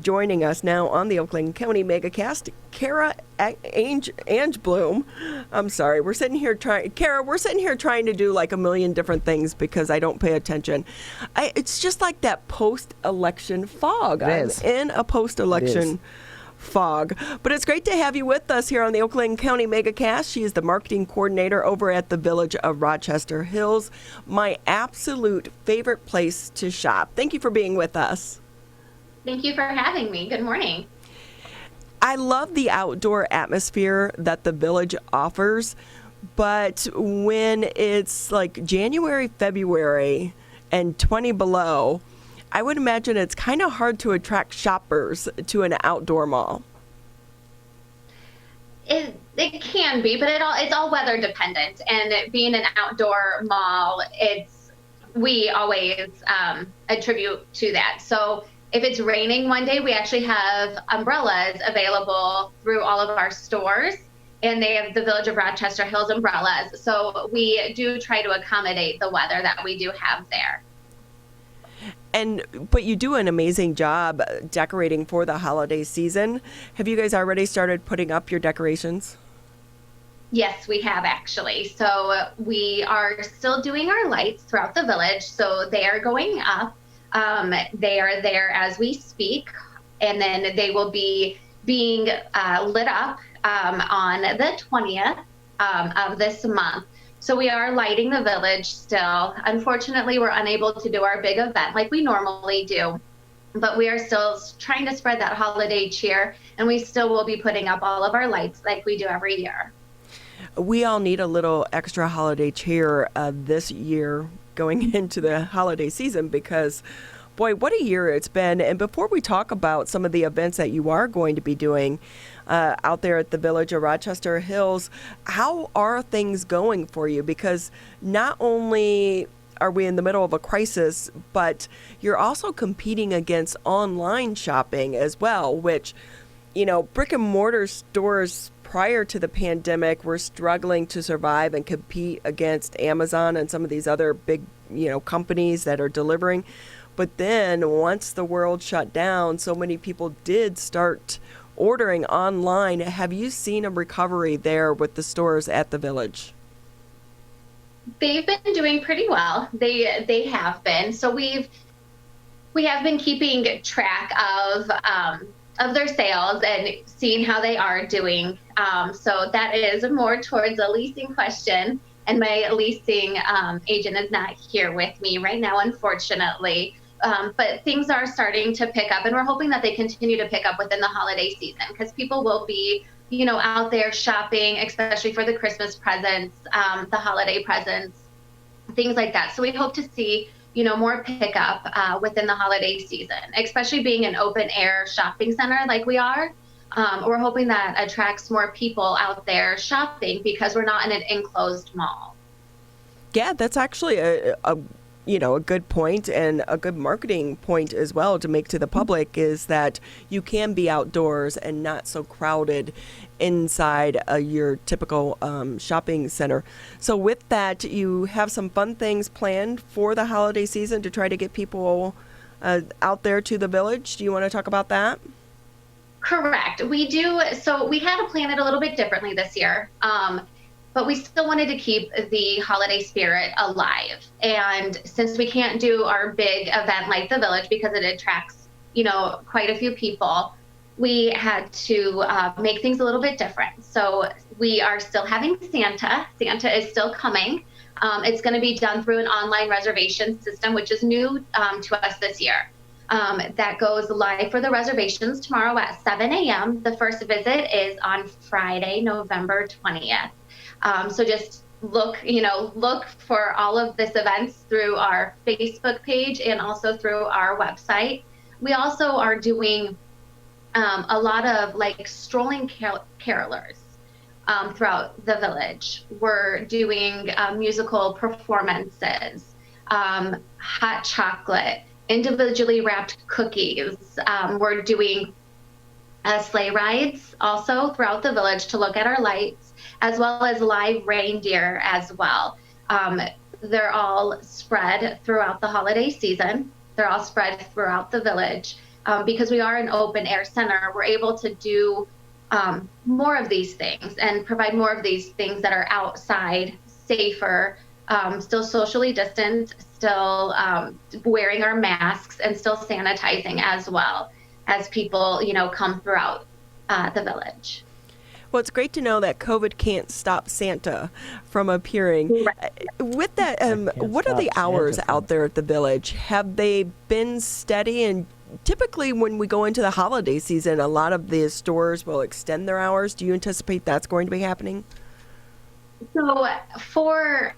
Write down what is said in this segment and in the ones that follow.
joining us now on the Oakland County Megacast, Kara Ange Bloom. I'm sorry, we're sitting here trying to do like a million different things because I don't pay attention. It's just like that post-election fog. I'm in a post-election fog. But it's great to have you with us here on the Oakland County Megacast. She is the marketing coordinator over at the Village of Rochester Hills, my absolute favorite place to shop. Thank you for being with us. Thank you for having me. Good morning. I love the outdoor atmosphere that the Village offers, but when it's like January, February, and 20 below, I would imagine it's kind of hard to attract shoppers to an outdoor mall. It can be, but it's all weather dependent. And being an outdoor mall, we always attribute to that. So if it's raining one day, we actually have umbrellas available through all of our stores, and they have the Village of Rochester Hills umbrellas. So we do try to accommodate the weather that we do have there. But you do an amazing job decorating for the holiday season. Have you guys already started putting up your decorations? Yes, we have actually. So we are still doing our lights throughout the village. So they are going up. They are there as we speak, and then they will be being lit up on the 20th of this month. So we are lighting the village still. Unfortunately, we're unable to do our big event like we normally do, but we are still trying to spread that holiday cheer, and we still will be putting up all of our lights like we do every year. We all need a little extra holiday cheer this year going into the holiday season because, boy, what a year it's been. And before we talk about some of the events that you are going to be doing out there at the Village of Rochester Hills, how are things going for you? Because not only are we in the middle of a crisis, but you're also competing against online shopping as well, which, brick and mortar stores prior to the pandemic were struggling to survive and compete against Amazon and some of these other big, companies that are delivering. But then once the world shut down, so many people did start ordering online. Have you seen a recovery there with the stores at the Village? They've been doing pretty well. They have been. So we have been keeping track of their sales and seeing how they are doing. So that is more towards a leasing question. And my leasing agent is not here with me right now, unfortunately. But things are starting to pick up, and we're hoping that they continue to pick up within the holiday season because people will be, out there shopping, especially for the Christmas presents, the holiday presents, things like that. So we hope to see, more pickup within the holiday season, especially being an open air shopping center like we are. We're hoping that attracts more people out there shopping because we're not in an enclosed mall. Yeah, that's actually a good point and a good marketing point as well to make to the public is that you can be outdoors and not so crowded inside your typical shopping center. So with that, you have some fun things planned for the holiday season to try to get people out there to the Village. Do you want to talk about that? Correct. We do. So we had to plan it a little bit differently this year. But we still wanted to keep the holiday spirit alive. And since we can't do our big event like the Village because it attracts, quite a few people, we had to make things a little bit different. So we are still having Santa. Santa is still coming. It's going to be done through an online reservation system, which is new to us this year. That goes live for the reservations tomorrow at 7 a.m. The first visit is on Friday, November 20th. So just look for all of this events through our Facebook page and also through our website. We also are doing a lot of strolling carolers throughout the village. We're doing musical performances, hot chocolate, individually wrapped cookies. We're doing sleigh rides also throughout the village to look at our lights, as well as live reindeer as well. They're all spread throughout the holiday season. They're all spread throughout the village. because we are an open air center, we're able to do more of these things and provide more of these things that are outside, safer, still socially distant, still wearing our masks, and still sanitizing as well as people, come throughout the village. Well, it's great to know that COVID can't stop Santa from appearing. Right. With that, what are the stop Santa hours from- out there at the village? Have they been steady? And typically when we go into the holiday season, a lot of the stores will extend their hours. Do you anticipate that's going to be happening? So for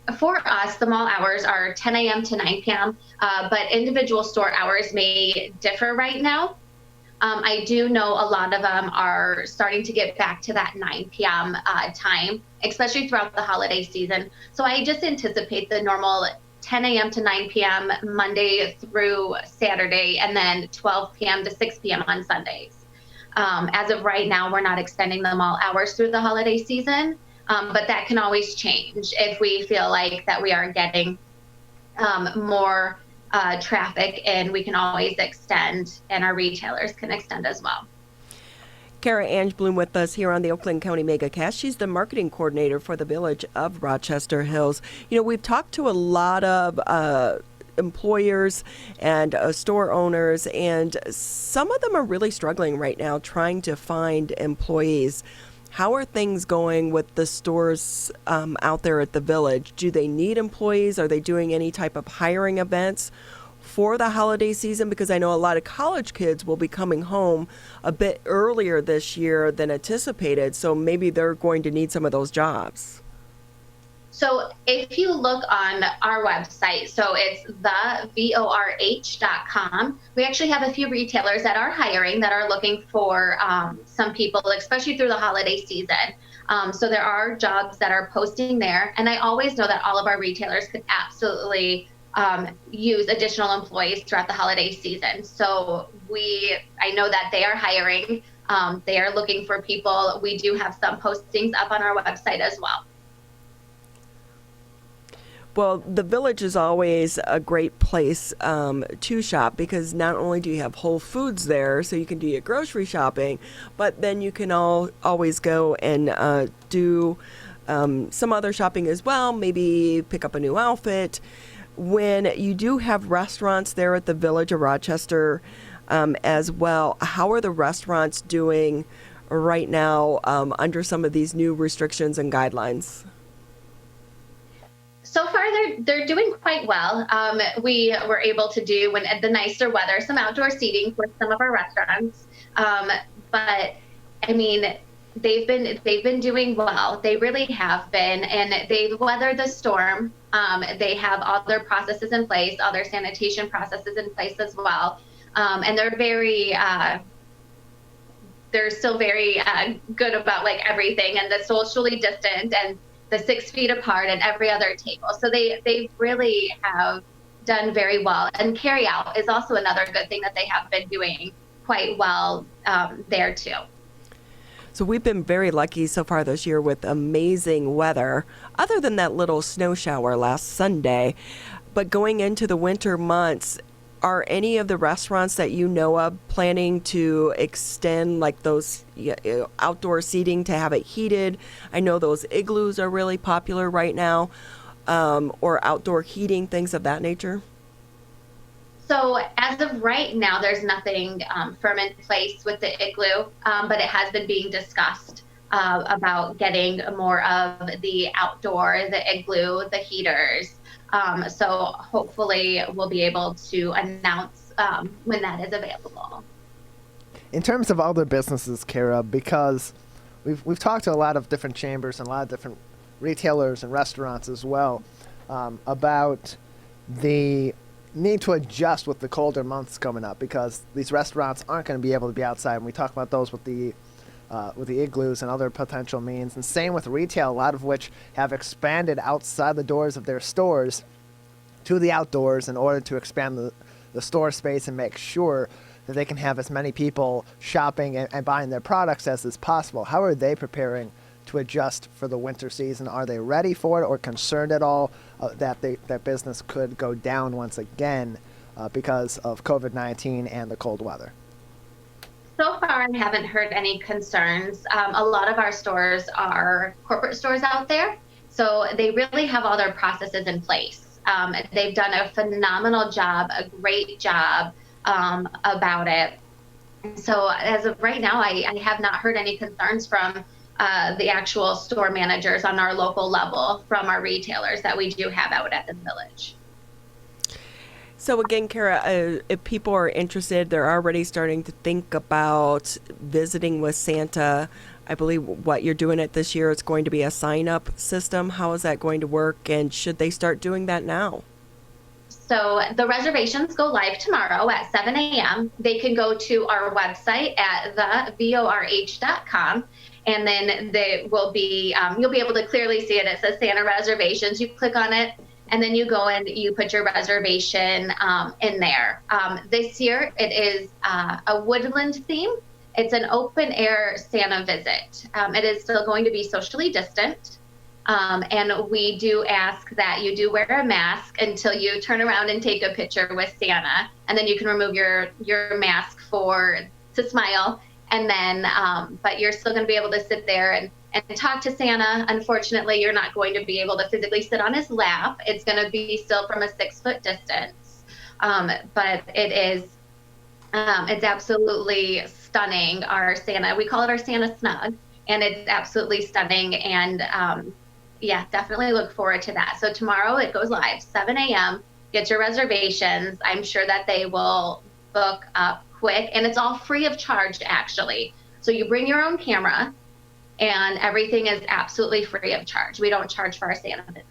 us, the mall hours are 10 a.m. to 9 p.m., but individual store hours may differ right now. I do know a lot of them are starting to get back to that 9 p.m. Time, especially throughout the holiday season. So I just anticipate the normal 10 a.m. to 9 p.m. Monday through Saturday, and then 12 p.m. to 6 p.m. on Sundays. As of right now, we're not extending the mall hours through the holiday season, but that can always change if we feel like that we are getting more traffic, and we can always extend, and our retailers can extend as well. Kara Ange Bloom with us here on the Oakland County MegaCast. She's the marketing coordinator for the Village of Rochester Hills. We've talked to a lot of employers and store owners, and some of them are really struggling right now trying to find employees. How are things going with the stores out there at the Village? Do they need employees? Are they doing any type of hiring events for the holiday season? Because I know a lot of college kids will be coming home a bit earlier this year than anticipated, so maybe they're going to need some of those jobs. So if you look on our website, so it's thevorh.com, we actually have a few retailers that are hiring, that are looking for some people, especially through the holiday season. So there are jobs that are posting there. And I always know that all of our retailers could absolutely use additional employees throughout the holiday season. So I know that they are hiring. They are looking for people. We do have some postings up on our website as well. Well, the Village is always a great place to shop, because not only do you have Whole Foods there, so you can do your grocery shopping, but then you can always go and do some other shopping as well, maybe pick up a new outfit. When you do have restaurants there at the Village of Rochester as well, how are the restaurants doing right now under some of these new restrictions and guidelines? So far, they're doing quite well. We were able to do, when the nicer weather, some outdoor seating for some of our restaurants. But I mean, they've been doing well. They really have been, and they've weathered the storm. They have all their processes in place, all their sanitation processes in place as well. And they're still very good about like everything, and the socially distant, and the 6 feet apart at every other table. So they really have done very well. And carry out is also another good thing that they have been doing quite well there too. So we've been very lucky so far this year with amazing weather, other than that little snow shower last Sunday. But going into the winter months, are any of the restaurants that you know of planning to extend like those outdoor seating to have it heated? I know those igloos are really popular right now, or outdoor heating, things of that nature. So as of right now, there's nothing firm in place with the igloo, but it has been being discussed about getting more of the outdoor, the igloo, the heaters. So hopefully we'll be able to announce when that is available. In terms of other businesses, Kara, because we've talked to a lot of different chambers and a lot of different retailers and restaurants as well about the need to adjust with the colder months coming up, because these restaurants aren't going to be able to be outside. And we talk about those with the igloos and other potential means. And same with retail, a lot of which have expanded outside the doors of their stores to the outdoors in order to expand the store space and make sure that they can have as many people shopping and buying their products as is possible. How are they preparing to adjust for the winter season? Are they ready for it, or concerned at all that their business could go down once again because of COVID-19 and the cold weather? So far, I haven't heard any concerns. A lot of our stores are corporate stores out there, so they really have all their processes in place. They've done a phenomenal job, a great job about it. So as of right now, I have not heard any concerns from the actual store managers on our local level from our retailers that we do have out at the village. So again, Kara, if people are interested, they're already starting to think about visiting with Santa. I believe what you're doing it this year, it's going to be a sign-up system. How is that going to work, and should they start doing that now? So the reservations go live tomorrow at 7 a.m. They can go to our website at thevorh.com, and then they will be, you'll be able to clearly see it. It says Santa reservations. You click on it, and then you go and you put your reservation in there. This year it is a woodland theme. It's an open air Santa visit. It is still going to be socially distant. And we do ask that you do wear a mask until you turn around and take a picture with Santa. And then you can remove your mask to smile. And then, but you're still going to be able to sit there and talk to Santa. Unfortunately, you're not going to be able to physically sit on his lap. It's going to be still from a 6-foot distance. But it is, it's absolutely stunning, our Santa. We call it our Santa Snug, and it's absolutely stunning. And yeah, definitely look forward to that. So tomorrow it goes live, 7 a.m. Get your reservations. I'm sure that they will book up quick, and it's all free of charge, actually. So you bring your own camera, and everything is absolutely free of charge. We don't charge for our Santa visits.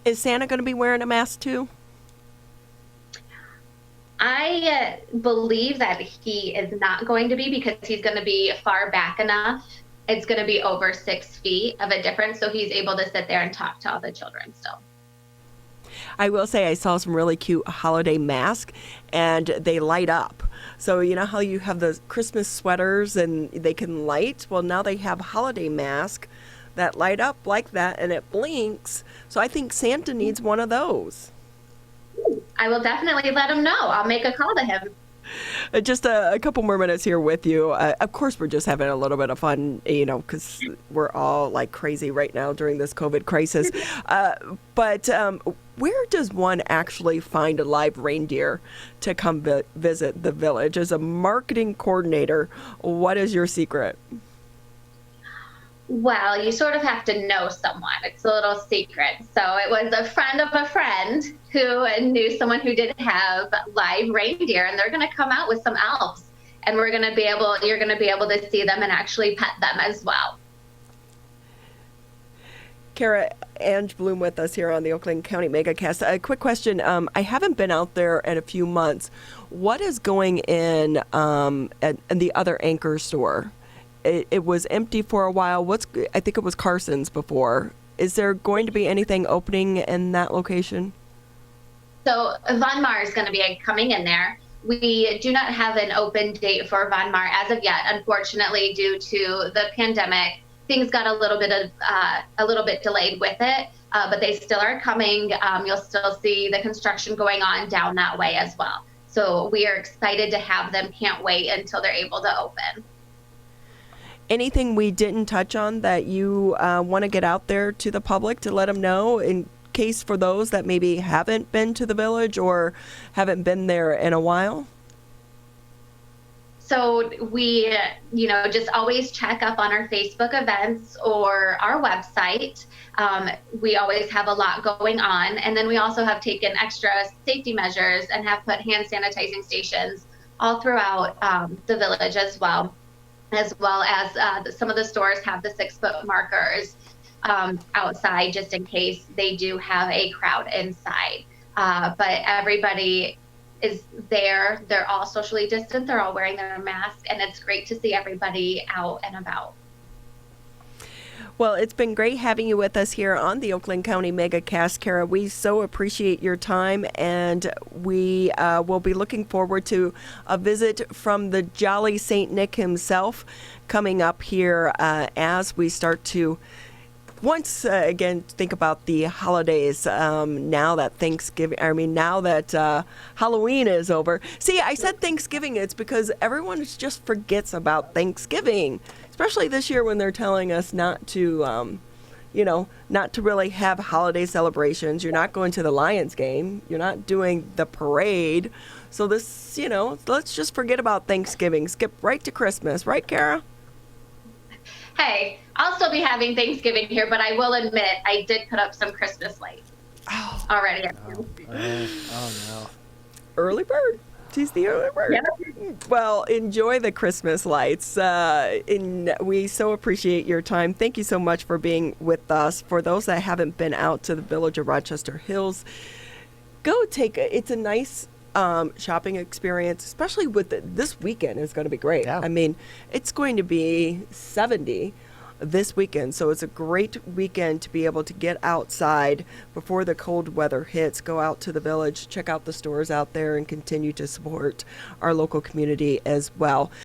Is Santa going to be wearing a mask too? I believe that he is not going to be, because he's going to be far back enough. It's going to be over 6 feet of a difference, so he's able to sit there and talk to all the children still. I will say I saw some really cute holiday masks, and they light up. So you know how you have the Christmas sweaters and they can light? Well, now they have holiday masks that light up like that, and it blinks. So I think Santa needs one of those. I will definitely let him know. I'll make a call to him. Just a couple more minutes here with you. Of course, we're just having a little bit of fun, you know, because we're all like crazy right now during this COVID crisis. But where does one actually find a live reindeer to come visit the village? As a marketing coordinator, what is your secret? Well, you sort of have to know someone. It's a little secret. So it was a friend of a friend who knew someone who did have live reindeer, and they're going to come out with some elves, and you're going to be able to see them and actually pet them as well. Kara, Ange Bloom with us here on the Oakland County MegaCast. A quick question. I haven't been out there in a few months. What is going in the other Anchor store? It was empty for a while. I think it was Carson's before. Is there going to be anything opening in that location? So Von Mar is going to be coming in there. We do not have an open date for Von Mar as of yet. Unfortunately, due to the pandemic, things got a little bit delayed with it. But they still are coming. You'll still see the construction going on down that way as well. So we are excited to have them. Can't wait until they're able to open. Anything we didn't touch on that you want to get out there to the public to let them know, in case for those that maybe haven't been to the village or haven't been there in a while? So we, just always check up on our Facebook events or our website. We always have a lot going on. And then we also have taken extra safety measures and have put hand sanitizing stations all throughout the village as well as some of the stores have the 6-foot markers outside, just in case they do have a crowd inside. But everybody is there. They're all socially distant. They're all wearing their masks, and it's great to see everybody out and about. Well, it's been great having you with us here on the Oakland County MegaCast, Kara. We so appreciate your time, and we will be looking forward to a visit from the Jolly St. Nick himself coming up here as we start to once again think about the holidays, now that Halloween is over. See, I said Thanksgiving. It's because everyone just forgets about Thanksgiving, especially this year when they're telling us not to, not to really have holiday celebrations. You're not going to the Lions game. You're not doing the parade. So this, let's just forget about Thanksgiving. Skip right to Christmas. Right, Kara? Hey, I'll still be having Thanksgiving here, but I will admit I did put up some Christmas lights already. Oh no. Early bird. She's the early bird. Yeah. Well, enjoy the Christmas lights. We so appreciate your time. Thank you so much for being with us. For those that haven't been out to the Village of Rochester Hills, go it's a nice shopping experience, especially with this weekend is going to be great. Yeah. I mean, it's going to be 70 this weekend, so it's a great weekend to be able to get outside before the cold weather hits. Go out to the village, check out the stores out there, and continue to support our local community as well.